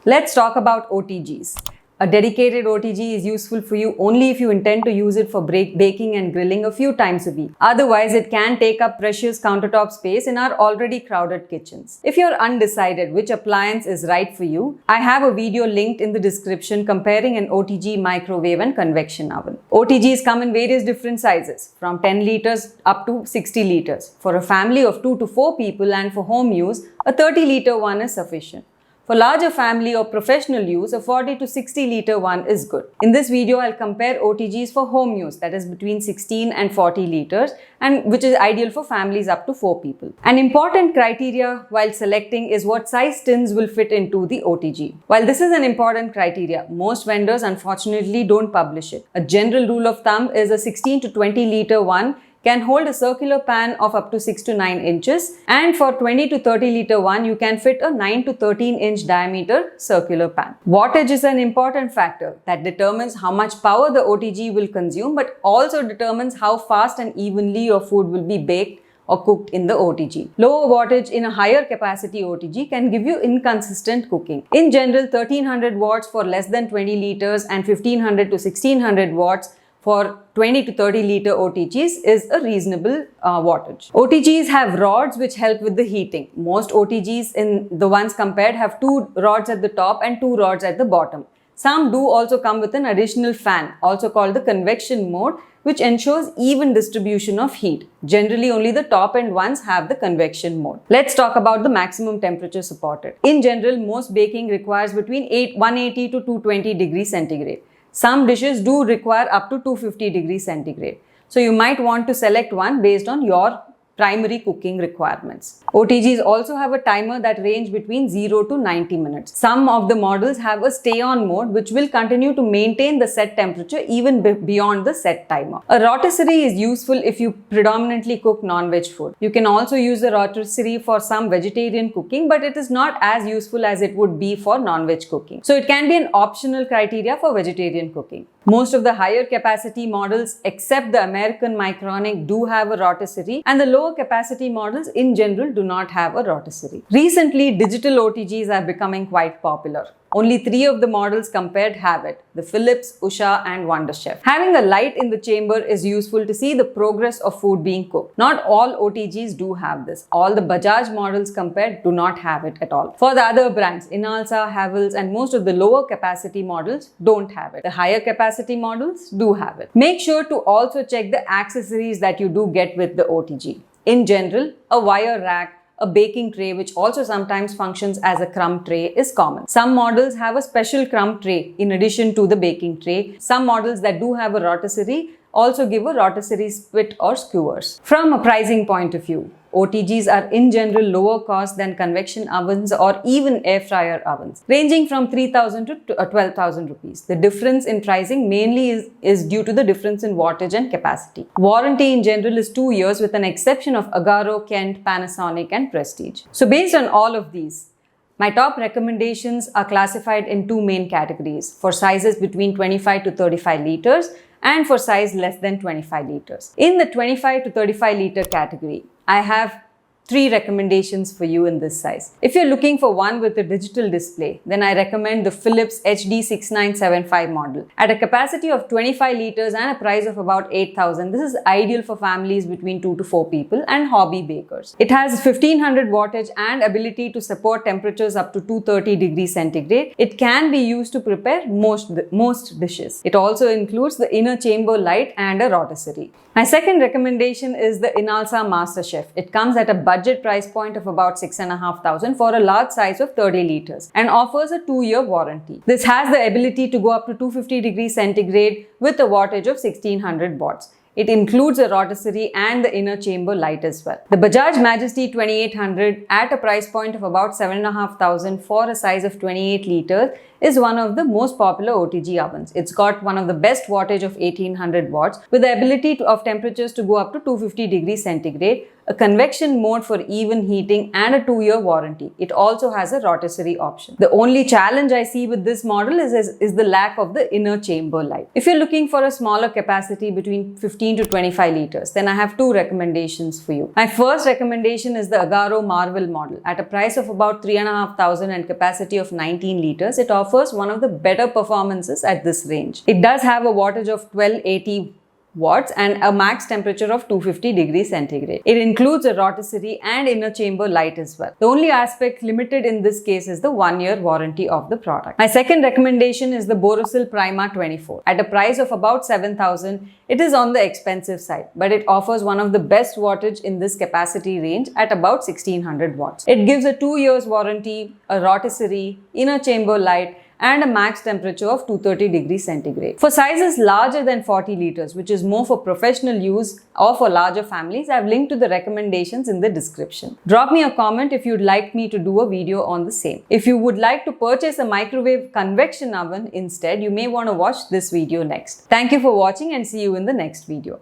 Let's talk about OTGs. A dedicated OTG is useful for you only if you intend to use it for baking and grilling a few times a week. Otherwise, it can take up precious countertop space in our already crowded kitchens. If you're undecided which appliance is right for you, I have a video linked in the description comparing an OTG microwave and convection oven. OTGs come in various different sizes, from 10 liters up to 60 liters. For a family of 2 to 4 people and for home use, a 30-liter one is sufficient. For larger family or professional use, a 40 to 60 liter one is good. In this video, I'll compare OTGs for home use, that is between 16 and 40 liters, and which is ideal for families up to 4 people. An important criteria while selecting is what size tins will fit into the OTG. While this is an important criteria, most vendors unfortunately don't publish it. A general rule of thumb is a 16 to 20 liter one can hold a circular pan of up to 6 to 9 inches, and for 20 to 30 liter one, you can fit a 9 to 13 inch diameter circular pan. Wattage is an important factor that determines how much power the OTG will consume, but also determines how fast and evenly your food will be baked or cooked in the OTG. Lower wattage in a higher capacity OTG can give you inconsistent cooking. In general, 1300 watts for less than 20 liters and 1500 to 1600 watts for 20 to 30 liter OTGs is a reasonable wattage. OTGs have rods which help with the heating. Most OTGs in the ones compared have 2 rods at the top and 2 rods at the bottom. Some do also come with an additional fan, also called the convection mode, which ensures even distribution of heat. Generally, only the top end ones have the convection mode. Let's talk about the maximum temperature supported. In general, most baking requires between 180 to 220 degrees centigrade. Some dishes do require up to 250 degrees centigrade. So you might want to select one based on your primary cooking requirements. OTGs also have a timer that range between 0 to 90 minutes. Some of the models have a stay-on mode which will continue to maintain the set temperature even beyond the set timer. A rotisserie is useful if you predominantly cook non-veg food. You can also use the rotisserie for some vegetarian cooking, but it is not as useful as it would be for non-veg cooking. So it can be an optional criteria for vegetarian cooking. Most of the higher capacity models except the American Micronic do have a rotisserie, and the lower capacity models in general do not have a rotisserie. Recently, digital OTGs are becoming quite popular. Only 3 of the models compared have it: the Philips, Usha and WonderChef. Having a light in the chamber is useful to see the progress of food being cooked. Not all OTGs do have this. All the Bajaj models compared do not have it at all. For the other brands, Inalsa, Havells and most of the lower capacity models don't have it. The higher capacity models do have it. Make sure to also check the accessories that you do get with the OTG. In general, a wire rack, a baking tray, which also sometimes functions as a crumb tray, is common. Some models have a special crumb tray in addition to the baking tray. Some models that do have a rotisserie also give a rotisserie spit or skewers. From a pricing point of view, OTGs are in general lower cost than convection ovens or even air fryer ovens, ranging from 3,000 to 12,000 rupees. The difference in pricing mainly is due to the difference in wattage and capacity. Warranty in general is 2 years with an exception of Agaro, Kent, Panasonic and Prestige. So based on all of these, my top recommendations are classified in 2 main categories: for sizes between 25 to 35 liters and for size less than 25 liters. In the 25 to 35 liter category, I have 3 recommendations for you in this size. If you're looking for one with a digital display, then I recommend the Philips HD6975 model. At a capacity of 25 liters and a price of about 8,000, this is ideal for families between 2 to 4 people and hobby bakers. It has 1500 wattage and ability to support temperatures up to 230 degrees centigrade. It can be used to prepare most dishes. It also includes the inner chamber light and a rotisserie. My second recommendation is the Inalsa MasterChef. It comes at a budget price point of about 6,500 for a large size of 30 liters and offers a 2-year warranty. This has the ability to go up to 250 degrees centigrade with a wattage of 1600 watts. It includes a rotisserie and the inner chamber light as well. The Bajaj Majesty 2800 at a price point of about 7,500 for a size of 28 liters is one of the most popular OTG ovens. It's got one of the best wattage of 1800 watts with the ability of temperatures to go up to 250 degrees centigrade, a convection mode for even heating, and a 2-year warranty. It also has a rotisserie option. The only challenge I see with this model is the lack of the inner chamber light. If you're looking for a smaller capacity between 15 to 25 liters, then I have two recommendations for you. My first recommendation is the Agaro Marvel model. At a price of about 3,500 and capacity of 19 liters, it offers one of the better performances at this range. It does have a wattage of 1280 watts and a max temperature of 250 degrees centigrade. It includes a rotisserie and inner chamber light as well. The only aspect limited in this case is the 1-year warranty of the product. My second recommendation is the Borosil Prima 24. At a price of about 7,000, it is on the expensive side, but it offers one of the best wattage in this capacity range at about 1600 watts. It gives a 2 years warranty, a rotisserie, inner chamber light, and a max temperature of 230 degrees centigrade. For sizes larger than 40 liters, which is more for professional use or for larger families, I have linked to the recommendations in the description. Drop me a comment if you'd like me to do a video on the same. If you would like to purchase a microwave convection oven instead, you may want to watch this video next. Thank you for watching and see you in the next video.